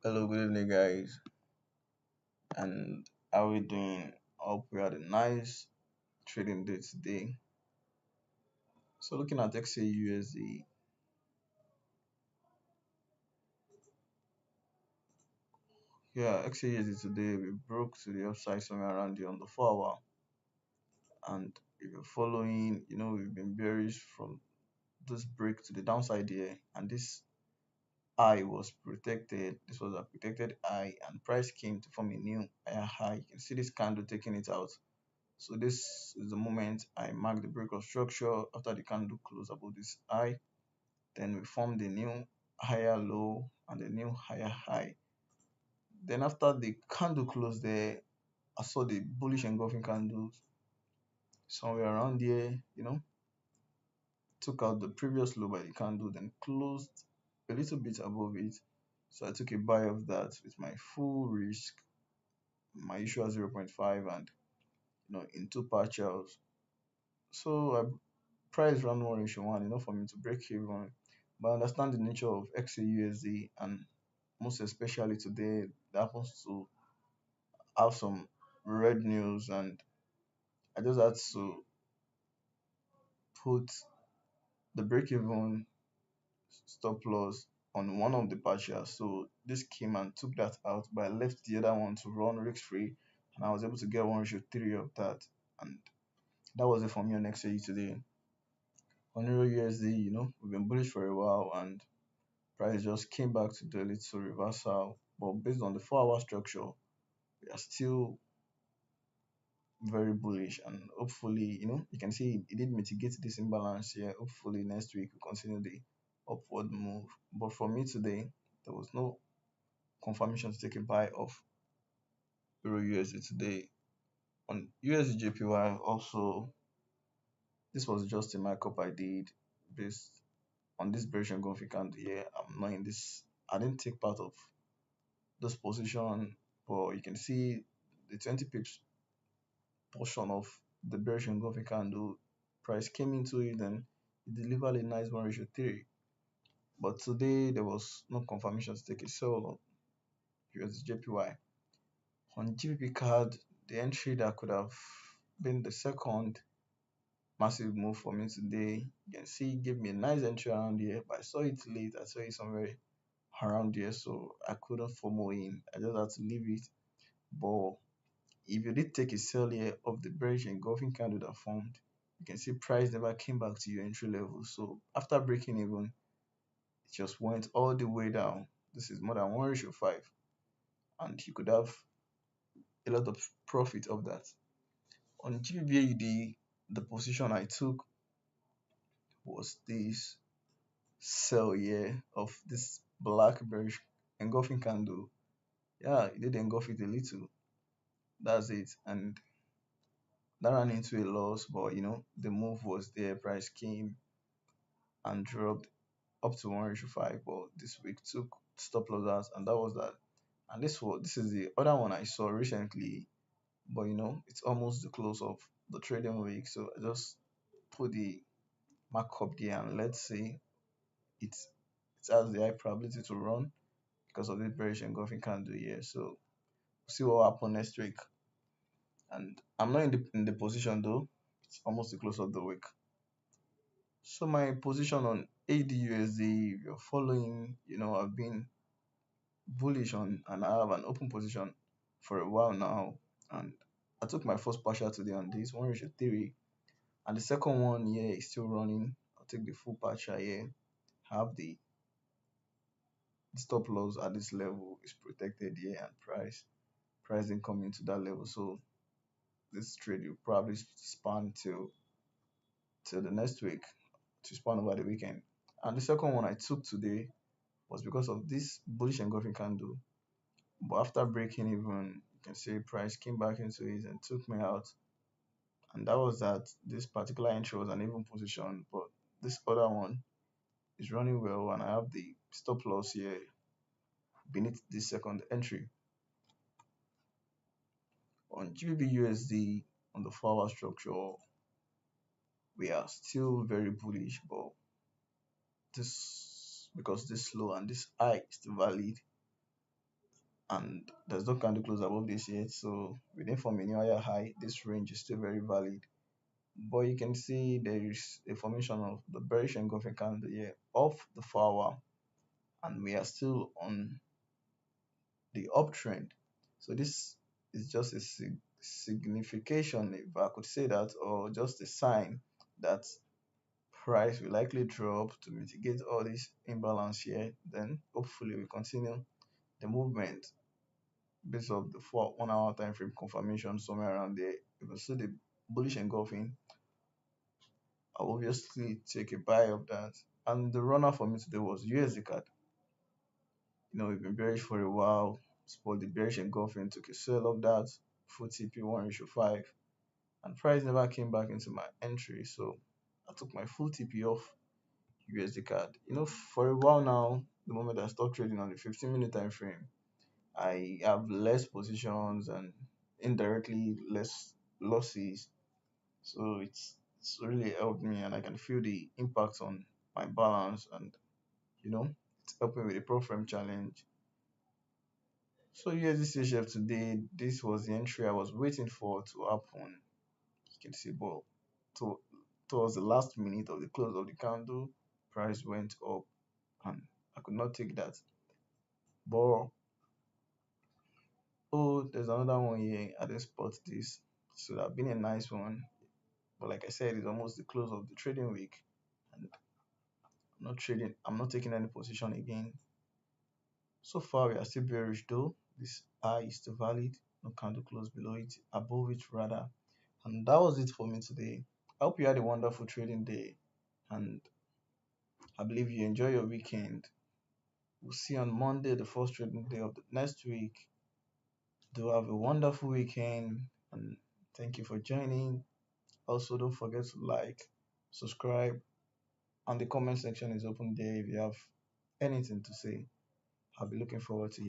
Hello, good evening, guys, and how we doing? Hope we had a nice trading day today. So, looking at XAUSD, yeah, XAUSD today we broke to the upside somewhere around the on the 4 hour, and if you're following, we've been bearish from this break to the downside here, and this high was protected. This was a protected high, and price came to form a new higher high. You can see this candle taking it out. So this is the moment I mark the break of structure after the candle closed above this high. Then we formed a new higher low and a new higher high. Then after the candle closed there, I saw the bullish engulfing candles somewhere around here, took out the previous low by the candle, then closed a little bit above it. So I took a buy of that with my full risk, my usual zero point 0.5 and in two partials. So I price round 1:1, for me to break even. But I understand the nature of XAUSD, and most especially today, that happens to have some red news, and I just had to put the break even stop loss on one of the partials. So this came and took that out, but I left the other one to run risk free, and I was able to get 1:3 of that. And that was it for me on XAU today. On Euro USD, we've been bullish for a while, and price just came back to the little reversal. But based on the 4 hour structure, we are still very bullish, and hopefully, you can see it did mitigate this imbalance here. Hopefully next week we continue the upward move. But for me today, there was no confirmation to take a buy of Euro USD today. On USD JPY also, this was just a markup I did based on this bearish engulfing candle here. I'm not in this, I didn't take part of this position, but you can see the 20 pips portion of the bearish engulfing candle price came into it, and it delivered a nice 1:3. But today there was no confirmation to take a sell on USD JPY. On GBP card, the entry that could have been the second massive move for me today, you can see it gave me a nice entry around here, but I saw it late. I saw it somewhere around here, so I couldn't FOMO in. I just had to leave it. But if you did take a sell here of the bearish engulfing candle that formed, you can see price never came back to your entry level. So after breaking even, it just went all the way down. This is more than 1:5, and you could have a lot of profit of that. On GBAUD, the position I took was this sell here of this black bearish engulfing candle. Yeah, it did engulf it a little. That's it. And that ran into a loss, but the move was there. Price came and dropped up to 1:5, but this week took stop loss out, and that was that. And this is the other one I saw recently, but it's almost the close of the trading week, so I just put the markup there, and let's see, it's it has the high probability to run because of the bearish engulfing candle here. So we'll see what will happen next week. And I'm not in the position though. It's almost the close of the week. So my position on ADUSD, if you're following, I've been bullish on, and I have an open position for a while now. And I took my first partial today on this 1:3, and the second one here is still running. I'll take the full partial here. Have the stop loss at this level is protected here, and price didn't come into that level. So this trade will probably span till the next week, to span over the weekend. And the second one I took today was because of this bullish engulfing candle. But after breaking even, you can see price came back into it and took me out. And that was that. This particular entry was an even position, but this other one is running well, and I have the stop loss here beneath this second entry. On GBP USD, on the 4 hour structure, we are still very bullish, but this, because this low and this high is still valid, and there's no candle close above this yet. So within from a new higher high, this range is still very valid. But you can see there is a formation of the bearish engulfing candle here off the 4 hour, and we are still on the uptrend. So this is just a signification, if I could say that, or just a sign that price will likely drop to mitigate all this imbalance here. Then hopefully we continue the movement based off the 1 hour time frame confirmation somewhere around there. If you see the bullish engulfing, I'll obviously take a buy of that. And the runner for me today was USD card. We've been bearish for a while. Spot the bearish engulfing, took a sell of that, full TP 1:5, and price never came back into my entry. So I took my full TP off USD card. For a while now, the moment I stopped trading on the 15-minute time frame, I have less positions and indirectly less losses. So it's really helped me, and I can feel the impact on my balance, and you know it's helping with the pro frame challenge. So here's this CHF today. This was the entry I was waiting for to happen. You can see, but to, towards the last minute of the close of the candle, price went up, and I could not take that. But oh, there's another one here. I didn't spot this. So that been a nice one. But like I said, it's almost the close of the trading week, and I'm not trading. I'm not taking any position again. So far, we are still bearish though. This high is still valid. No candle close below it, above it rather. And that was it for me today. I hope you had a wonderful trading day, and I believe you enjoy your weekend. We'll see you on Monday, the first trading day of the next week. Do have a wonderful weekend, and thank you for joining. Also, don't forget to like, subscribe, and the comment section is open there if you have anything to say. I'll be looking forward to